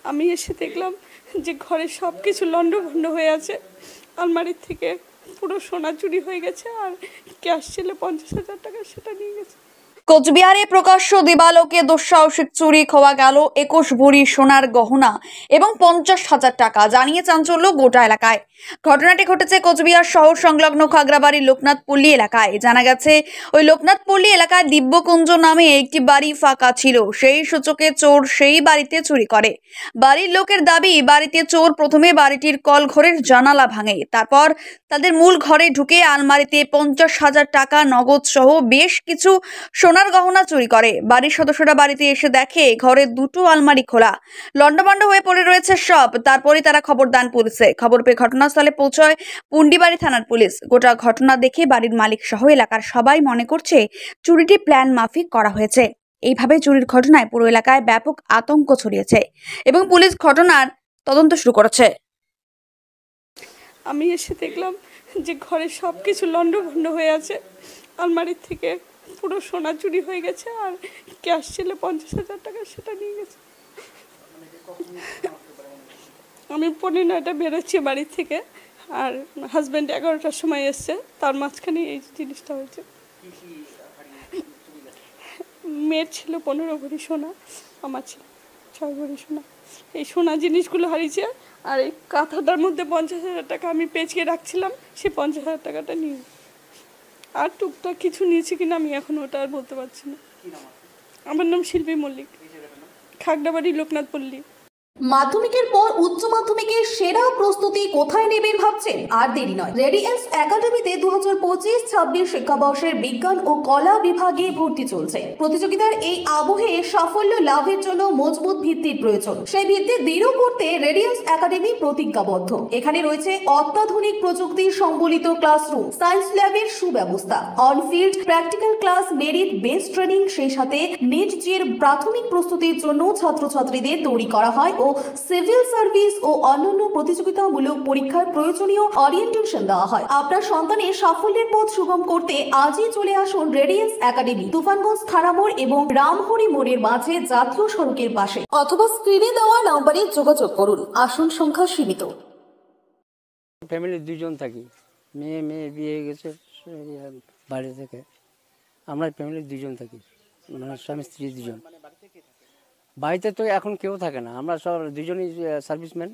আমি এসে দেখলাম যে ঘরে সব কিছু লণ্ডভণ্ড হয়ে আছে। আলমারির থেকে পুরো সোনা চুরি হয়ে গেছে, আর ক্যাশ ছিল 50,000 টাকা, সেটা নিয়ে গেছে। কোচবিহারে প্রকাশ্য দিবালোকে দুঃসাহসিক চুরি, খোয়া গেল 21 ভরি সোনার গহনা এবং 50,000 টাকা, জানিয়ে চাঞ্চল্য গোটা এলাকায়। ঘটনাটি ঘটেছে কোচবিহার শহর সংলগ্ন খাগড়াবাড়ির লোকনাথপল্লী এলাকায়। জানা গেছে, ওই লোকনাথপল্লী এলাকায় দিব্যকুঞ্জ নামে একটি বাড়ি ফাঁকা ছিল। সেই সূচকে চোর সেই বাড়িতে চুরি করে। বাড়ির লোকের দাবি, বাড়িতে চোর প্রথমে বাড়িটির কল ঘরের জানালা ভাঙে, তারপর তাদের মূল ঘরে ঢুকে আলমারিতে 50,000 টাকা নগদ সহ বেশ কিছু সোনার গহনা চুরি করে। বাড়ির সদস্যরা বাড়িতে এসে দেখে ঘরের দুটো আলমারি খোলা, লণ্ডভণ্ড হয়ে পড়ে রয়েছে সব। তারপরই তারা খবর দেন পুলিশে। খবর পেয়ে ঘটনাস্থলে পৌঁছয় পুন্ডিবাড়ি থানার পুলিশ। গোটা ঘটনা দেখে বাড়ির মালিক সহ এলাকার সবাই মনে করছে চুরিটি প্ল্যান মাফিক করা হয়েছে। এইভাবে চুরির ঘটনায় পুরো এলাকায় ব্যাপক আতঙ্ক ছড়িয়েছে এবং পুলিশ ঘটনার তদন্ত শুরু করেছে। আমি এসে দেখলাম যে ঘরে সব কিছু লণ্ডভণ্ড হয়ে আছে। আলমারির থেকে পুরো সোনা চুরি হয়ে গেছে, আর ক্যাশ ছিল 50,000 টাকা, সেটা নিয়ে গেছে। আমি 9:15 বেরোচ্ছি বাড়ির থেকে, আর হাজব্যান্ড 11টার সময় এসছে। তার মাঝখানে এই জিনিসটা হয়েছে। মেয়ের ছিল 15 ভরি সোনা, আমার ছিল 6 ভরি সোনা। এই সোনা জিনিসগুলো হারিয়েছে, আর এই কাঁথাটার মধ্যে 50,000 টাকা আমি পেঁচিয়ে রাখছিলাম, সেই 50,000 টাকাটা নিয়ে। আর টুকটাক কিছু নিয়েছি কিনা আমি এখন ওটা আর বলতে পারছি না। আমার নাম শিল্পী মল্লিক, খাগড়াবাড়ি লোকনাথপল্লী। মাধ্যমিকের পর উচ্চ মাধ্যমিকের সেরা প্রস্তুতি কোথায় নেবেন ভাবছেন? আর দেরি নয়, রেডিয়েন্স একাডেমিতে 2025-26 শিক্ষাবর্ষের বিজ্ঞান ও কলা বিভাগে ভর্তি চলছে। প্রতিযোগিতার এই আবহে সাফল্য লাভের জন্য মজবুত ভিত্তির প্রয়োজন। সেই ভিত্তি দৃঢ় করতে রেডিয়েন্স একাডেমি প্রতিজ্ঞাবদ্ধ। এখানে রয়েছে অত্যাধুনিক প্রযুক্তি সম্বলিত ক্লাসরুম, সায়েন্স ল্যাবের সুব্যবস্থা, on-field practical class, merit base training, সেই সাথে নেট জের প্রাথমিক প্রস্তুতির জন্য ছাত্রছাত্রীদের তৈরি করা হয় ও সিভিল সার্ভিস ও অন্যান্য প্রতিযোগিতামূলক পরীক্ষার প্রয়োজনীয় ওরিয়েন্টেশন দেওয়া হয়। আপনার সন্তানের সাফল্যের পথ সুগম করতে আজই চলে আসুন রেডিয়েন্স একাডেমি, তুফানগঞ্জ থানা মোড় এবং রামহরি মোড়ের মাঝে, জাতীয় সড়কের পাশে, অথবা স্ক্রিনে দেওয়া নম্বরে যোগাযোগ করুন। আসন সংখ্যা সীমিত। ফ্যামিলি দুজন থাকি, মেয়ে বিয়ে গেছে বাড়ি থেকে। আমরা ফ্যামিলি দুজন থাকি, মানে স্বামী স্ত্রী দুজন। বাড়িতে তো এখন কেউ থাকে না, আমরা সব দুজনই সার্ভিসম্যান।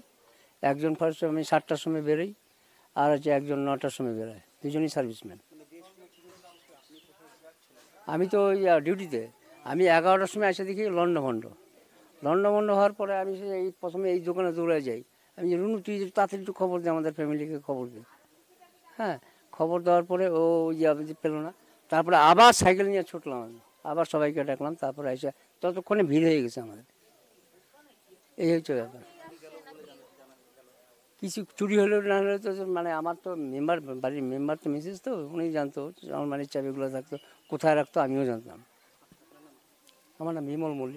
একজন ফার্স্ট আমি 7টার সময় বেরোই, আর হচ্ছে একজন 9টার সময় বেরোয়, দুজনই সার্ভিসম্যান। আমি তো ওই ডিউটিতে, আমি 11টার সময় এসে দেখি লণ্ডভণ্ড হওয়ার পরে আমি এই প্রথমে এই দোকানে দৌড়ে যাই। আমি রুনু, তুই তাড়াতাড়ি একটু খবর দে, আমাদের ফ্যামিলিকে খবর দে। হ্যাঁ, খবর দেওয়ার পরে ও পেলো না। তারপরে আবার সাইকেল নিয়ে ছুটলাম, আমি আবার সবাইকে ডাকলাম। তারপরে এসে ততক্ষণে ভিড় হয়ে গেছে আমাদের। এই হচ্ছে ব্যাপার। কিছু চুরি হলেও না হলে তো, মানে আমার তো বাড়ির মেম্বার তো মিসেস, তো উনি জানতো আমার বাড়ির চাবিগুলো থাকতো কোথায় রাখতো, আমিও জানতাম। আমার নাম বিমল মল্লিক।